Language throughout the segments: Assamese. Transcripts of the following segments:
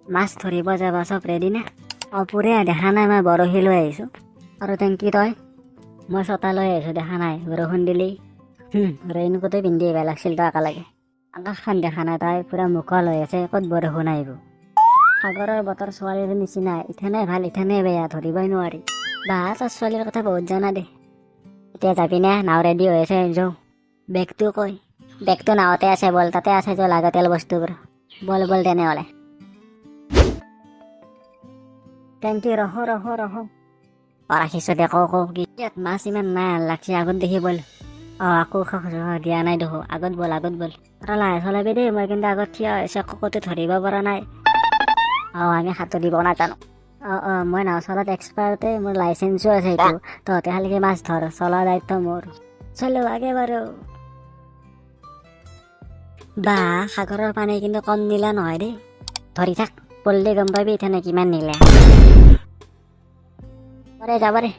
মাছ ধৰিব যাব চব ৰেডি নে? পুৰে দেখা নাই মই বৰশী লৈ আহিছোঁ। আৰু টেংকি তই? মই ছটা লৈ আহিছোঁ, দেখা নাই বৰষুণ দিলি। ৰেইনকোটে পিন্ধি আহিব লাগিছিল তই একেলগে। আকাশখন দেখা নাই তই? পূৰা মুকল হৈ আছে, ক'ত বৰষুণ আহিব। সাগৰৰ বতৰ ছোৱালীৰ নিচিনা, ইথানে ভাল ইথানে বেয়া, ধৰিবই নোৱাৰি। বা তোৰ ছোৱালীৰ কথা বহুত জানা দে। এতিয়া যাবি নে? নাও ৰেডি হৈ আছে, যাওঁ। বেগটো কৈ? বেগটো নাওতে আছে, বল তাতে আছে যে লাগতিয়াল বস্তুবোৰ। বল বল তেনেহ'লে। টেংকি ৰহ। ৰাখিছোঁ দে, কওঁ কি ইয়াত মাছ ইমান নাই লাগছি, আগত দেখি বল। আকৌ দিয়া নাই দেখো, আগত বল। তই লাহে চলাবি দেই, মই কিন্তু আগত থিয় হৈছে, ক'তো ধৰিব পৰা নাই। আমি সাঁতুৰিব নাজানো। মই নাও চলাত এক্সপাৰ্টে, মোৰ লাইচেঞ্চো আছে এইটো। তহঁতে খালি মাছ ধৰ, চলোৱা দায়িত্ব মোৰ। চলো আগে বাৰু। বা সাগৰৰ পানী কিন্তু কম নীলা নহয় দেই। ধৰি থাক, পললি গম পাবি ইথানে কিমান নীলা। যাব দে।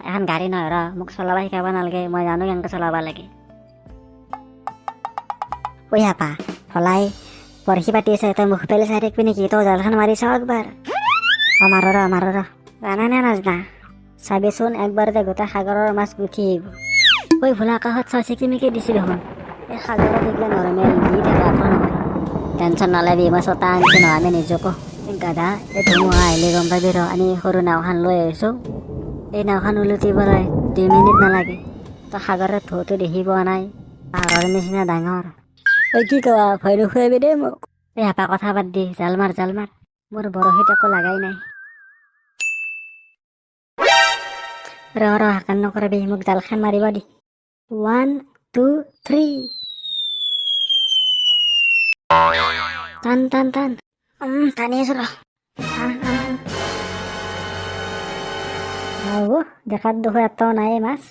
এখন গাড়ী নহয় মোক চলাব শিকাব নালাগে, মই জানো কেনেকৈ চলাব লাগে। আপা হলাই বৰশী পাতি আছে, তই মুখ পেলাই চাই থাকিবি নেকি? তই জালখন মাৰি চাওঁ একবাৰ। মাৰ জানা নে নাজনা? চাবিচোন একবাৰতে গোটেই সাগৰৰ মাছ গুঠি আহিব। ভোলা আকাশত চাই চিকিমিকি দিছি দেখোন। এই সাগৰত এইগিলা নৰ্মেল দি থাকে, একো নহয়। টেনশ্যন নলবি, মই ছটা আনিছো নহয়, আমি নিজকো। গাধা, এই ধুমুহা আহিলে গম পাবি আমি সৰু নাওখন লৈ আহিছোঁ। এই নাওখন উলটিবলৈ 2 মিনিট নালাগে। তই সাগৰত ঢৌটো দেখি পোৱা নাই, পাহাৰৰ নিচিনা ডাঙৰ। কি কোৱা, ভয় নোখুৱাবি দেই মোক। আপা কথা বাদ দি জাল মাৰ। মোৰ বৰশীত একো লাগাই নাই। হাকান নকৰবি, মোক জালখন মাৰিব দি। 1 2 3। টান টানি আছো ৰ। দেখাত দেখো এটাও নাই মাছ।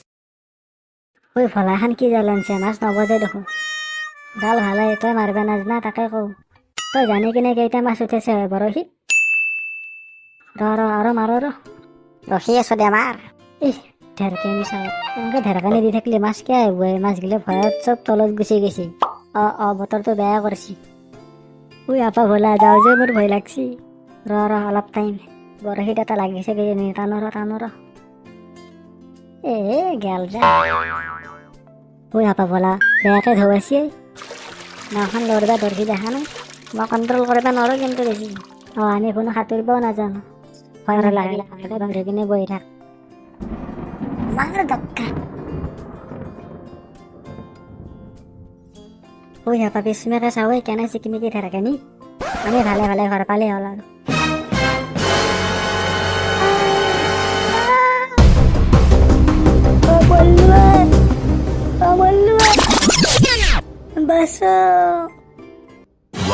ভলা এখন কি জাল আনছে, মাছ নবজে দেখোন। জাল ভালে, তই মাৰিব নাজনা তাকে কওঁ। তই জানি কিনে কেইটা মাছ উঠাইছে বৰশীত? আৰু মাৰ ৰখি আছো দে, মাৰ। ঢেৰকেনি চাই এনেকে ঢেৰকানি দি থাকিলে মাছ কিয় আহিব? মাছগিলা ভয়ত চব তলত গুচি গৈছে। বতৰটো বেয়া কৰিছে। আপা ভোলা যাওঁ যে, মোৰ ভয় লাগছি। অলপ টাইম বৰশীত এটা লাগিছে কিজানি, টানো ৰ। গেল যা। আপা ভোলা বেয়াকে ধুৱাইছে। নাওখন লৰিবা ধৰিছি দেখা নাই? মই কণ্ট্ৰল কৰিব নোৱাৰো কিন্তু বেছি। আমি কোনো সাঁতুৰিবও নাজানো। ভয় লাগিলে ধৰি কিনে বহি থাক। আপা পিছমেকে চাওঁ কেনে চিকিমিকি ঢেৰকানি। আমি ভালে ঘৰ পালে হ'ল আৰু।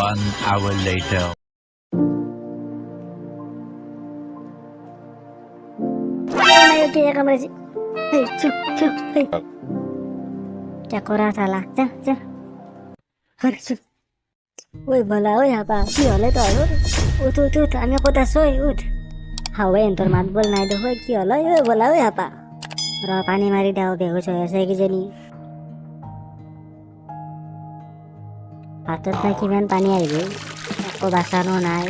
One hour later. Cakora salah, বলা আপা কি হলে তই? উঠ আমি ক'ত আছো? হাৱে এন্তৰ মাত বল নাই দেখো, কি হল? বলা আপা পানী মাৰি দাও, বেহুচ হৈ আছে কিজানি। হাতত নাই কিমান পানী আহিব, একো বাচানো নাই।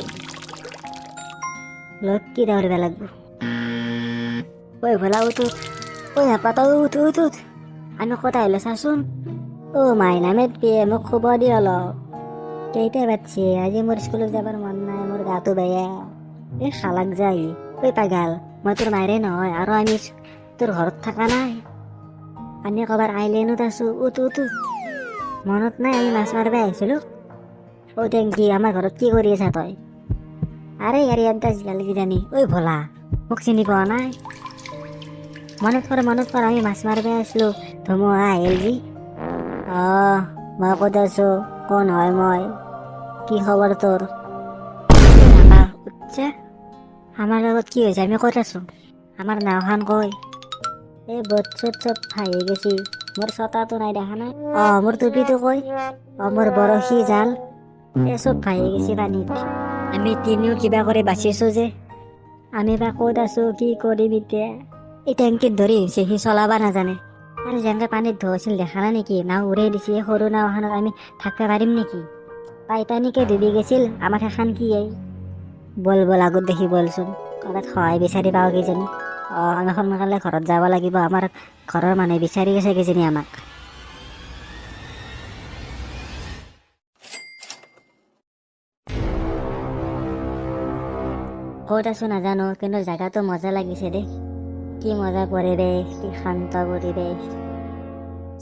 লগ কি দৌৰিব লাগব। ভলা উঠ। আপা তই উঠ। আমি ক'ত আহিলো চাচোন। মাই নামে মোক খবৰ দি অলপ। কেইটা বাজছে? আজি মোৰ স্কুলত যাবৰ মন নাই, মোৰ গাটো বেয়া। খালাক যাই। পাগাল, মই তোৰ মাইৰে নহয়, আৰু আমি তোৰ ঘৰত থকা নাই। আমি কবাৰ আইলেণ্ডত আছো। উঠ। মনত নাই আমি মাছ মাৰিব আহিছিলো? টেংকি, আমাৰ ঘৰত কি কৰি আছা তই? ইয়াত গাল কিজানি। ভোলা মোক চিনি পোৱা নাই? মনত কৰ, আমি মাছ মাৰিব আহিছিলো, ধুমুহা আহিল যি। মই ক'ত আছো? কোন হয় মই? কি খবৰ তোৰ? আমাৰ লগত কি হৈছে? আমি ক'ত আছো? আমাৰ নাওখন কৈ? বট চট চব ভাঙি গেছি। মোৰ ছটাটো নাই, দেখা নাই? মোৰ টুপিটো কৈ? মোৰ বৰশী জাল চব ভাঙি গেছি পানীত। আমি তিনিও কিবা কৰি বাচিছো যে। আমি বা ক'ত আছো, কি কৰিম এতিয়া? এই টেংকিত ধৰি হৈছে, সি চলাব নাজানে। আৰু যেনেকে পানীত ধৰিছিল দেখা নাই নেকি? নাও উৰাই দিছে। সৰু নাওখনত আমি থাকিব পাৰিম নেকি? টাইটানিকে ডুবি গৈছিল, আমাক এখন কি এই বল বল আগত দেখি বলচোন, ক'ৰবাত সহায় বিচাৰি পাওঁ কিজানি। আমি সোনকালে ঘৰত যাব লাগিব, আমাৰ ঘৰৰ মানুহে বিচাৰি আছে কিজানি আমাক। ক'ত আছো নাজানো, কিন্তু জেগাটো মজা লাগিছে দেই। কি মজা পৰিৱেশ, কি শান্ত পৰিৱেশ,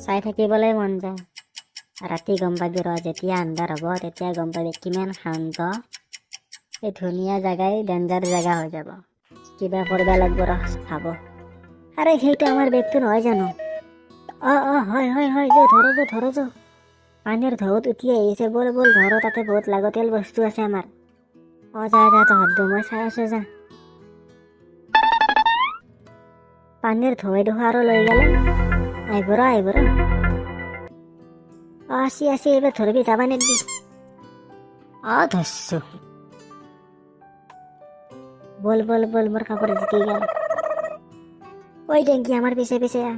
চাই থাকিবলৈ মন যায়। ৰাতি গম পাবি যেতিয়া আন্ধাৰ হ'ব তেতিয়া গম পাবি কিমান শান্ত। এই ধুনীয়া জেগাই ডেঞ্জাৰ জেগা হৈ যাব। কিবা কৰিব লাগিব ভাব। আৰে সেইটো আমাৰ বেগটো নহয় জানো? হয় হয় হয়, ধৰো। পানীৰ ঢৌত উঠি আহিছে, বল বল ধৰো, তাতে বহুত লাগতিয়াল বস্তু আছে আমাৰ। যা তহঁত, মই চাই আছো যা। পানীৰ ঢৌৱে দেখো আৰু লৈ গেল। আহিব ৰ। আছি এইবাৰ ধৰিবি, যাবা নেকি? ধৰছো। বল মোৰ কাপোৰ জিকি গেল। ঐ টেংকি, আমাৰ পিছে পিছে আহ।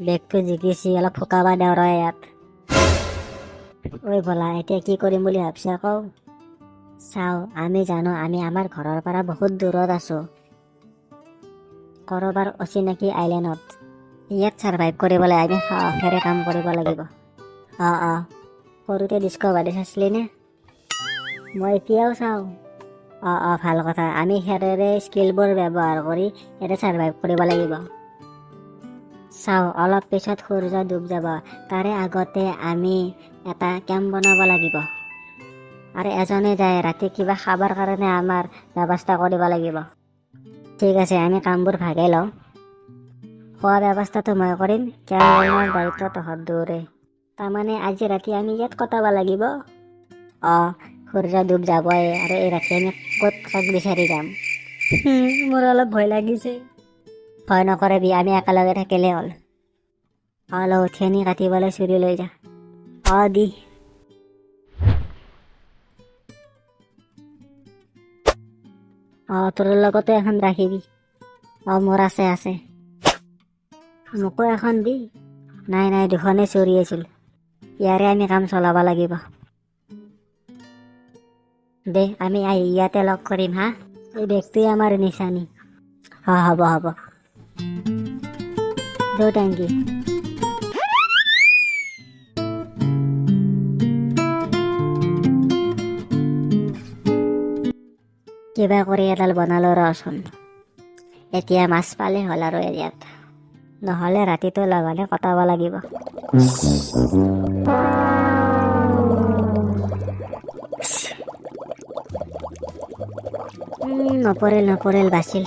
বেগটো জিকিছি, অলপ শুকাবা দেও ৰ ইয়াত। ঐ বলা, এতিয়া কি কৰিম বুলি ভাবছি আকৌ? চাও, আমি জানো আমি আমাৰ ঘৰৰ পৰা বহুত দূৰত আছো, কৰবাৰ অচিনাকি আইলেণ্ডত। ইয়াত চাৰ্ভাইভ কৰিবলৈ আমি সাহসেৰে কাম কৰিব লাগিব। সৰুতে ডিস্কভাৰী চাইছিলি নে? মই এতিয়াও চাওঁ। ভাল কথা, আমি খেৰেৰে স্কিলবোৰ ব্যৱহাৰ কৰি ইয়াতে চাৰ্ভাইভ কৰিব লাগিব। চাও, অলপ পিছত সূৰ্য ডুব যাব, তাৰে আগতে আমি এটা কেম্প বনাব লাগিব। আৰু এজনে যায় ৰাতি কিবা খাবৰ কাৰণে আমাৰ ব্যৱস্থা কৰিব লাগিব। ঠিক আছে, আমি কামবোৰ ভাগাই লওঁ। খোৱা ব্যৱস্থাটো মই কৰিম, কেম্পৰ দায়িত্ব তহঁত দুয়োৰে। তাৰমানে আজি ৰাতি আমি ইয়াত কটাব লাগিব। সূৰ্য ডুব যাবই, আৰু এই ৰাতি আমি ক'ত কাক বিচাৰি যাম? মোৰ অলপ ভয় লাগিছে। ভয় নকৰিবি, আমি একেলগে থাকিলে হ'ল। থেনি কাটিবলৈ চুৰি লৈ যা। দি তোৰ লগতে এখন ৰাখিবি। মোৰ আছে। মোকো এখন দি। নাই দুখনেই চুৰি আছিল, ইয়াৰে আমি কাম চলাব লাগিব। দে, আমি ইয়াতে লগ কৰিম হা। এই বেগটোৱে আমাৰ নিচানি। হ'ব। টেংকি। কিবা কৰি এডাল বনালো ৰচোন। এতিয়া মাছ পালে হ'ল আৰু ইয়াত, নহ'লে ৰাতিটো লঘোনে কটাব লাগিব। নপৰিল বাচিল।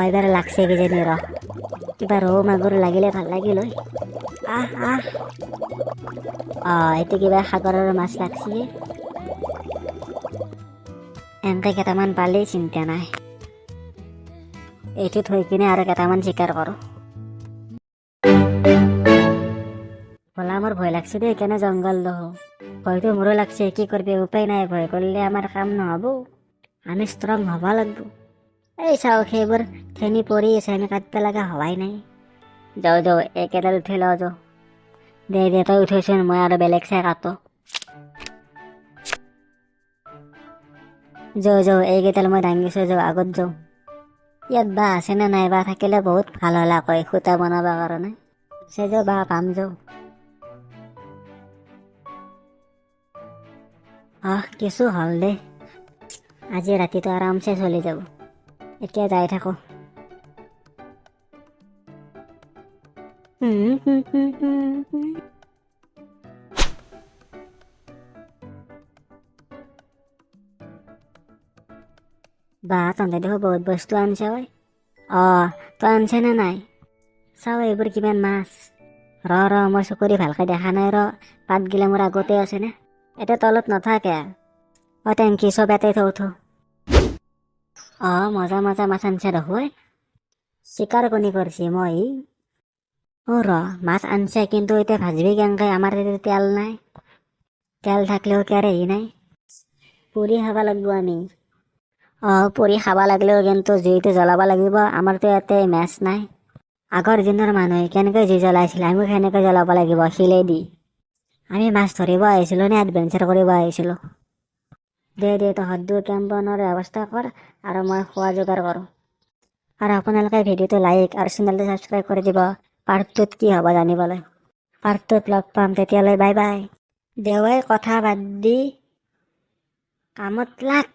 এইবাৰ লাগছে কিজানি ৰ। কিবা ৰৌ মাগুৰ লাগিলে ভাল লাগিল। এইটো কিবা সাগৰৰ মাছ লাগছি। এনেকে কেইটামান পালেই চিন্তা নাই। এইটো থৈ কিনে আৰু কেইটামান চিকাৰ কৰো। বলা, মোৰ ভয় লাগছে দেই, কেনে জংঘল দেখো। ভয়তো মোৰো লাগছে, কি কৰিবি উপায় নাই, ভয় কৰিলে আমাৰ কাম নহ'ব। আমি ষ্ট্ৰং হ'ব লাগিব। এই চাওক, সেইবোৰ ঠেনি পৰি আছে, আমি কাটিব লগা হোৱাই নাই। যাওঁ, একেডাল উঠি লওঁ যাওঁ। দে তই উঠৈছোন, মই আৰু বেলেগ চাই কাটো। যাওঁ, এইকেইডাল মই দাঙিছো, আগত যাওঁ। ইয়াত বাঁহ আছে নে নাই, বাঁহ থাকিলে বহুত ভাল হ'ল আকৌ খুটা বনাব কাৰণে। বাঁহ পাম যাওঁ। কিছু হ'ল দে, আজি ৰাতিটো আৰামছে চলি যাব। এতিয়া যাই থাকো। তহঁতে দেখো বহুত বস্তু আনছে। তই আনছে নে নাই? চাওঁ এইবোৰ কিমান মাছ। ৰ মই চকুৰি ভালকে দেখা নাই ৰ। পাতগিলা মোৰ আগতে আছে নে? এতিয়া তলত নাথাকে। টেংকি চব এটাই থৌ। মজা মাছ আনছে দেখো। চিকাৰ কণী কৰিছে মই। মাছ আনছে, কিন্তু এতিয়া ভাজিবি কেনেকে? আমাৰ তেল নাই। তেল থাকলেও কেৰাহী নাই, পুৰি খাব লাগিব আমি। পুৰি খাব লাগিলেও কিন্তু জুইটো জ্বলাব লাগিব। আমাৰতো ইয়াতে মেচ নাই। আগৰ দিনৰ মানুহে কেনেকৈ জুই জ্বলাইছিল, আমিও সেনেকৈ জ্বলাব লাগিব শিলেদি। আমি মাছ ধৰিব আহিছিলোঁ নে এডভেঞ্চাৰ কৰিব আহিছিলোঁ? দে তহঁত কেম্পনৰ ব্যৱস্থা কৰ আৰু মই খোৱা যোগাৰ কৰোঁ। আৰু আপোনালোকে ভিডিঅ'টো লাইক আৰু চেনেলটো ছাবস্ক্ৰাইব কৰি দিব পাৰ্ট 2ত কি হ'ব জানিবলৈ। পাৰ্ট 2ত লগ পাম, তেতিয়ালৈ বাই বাই। দেৱাই কথা বাদ দি কামত লাগ।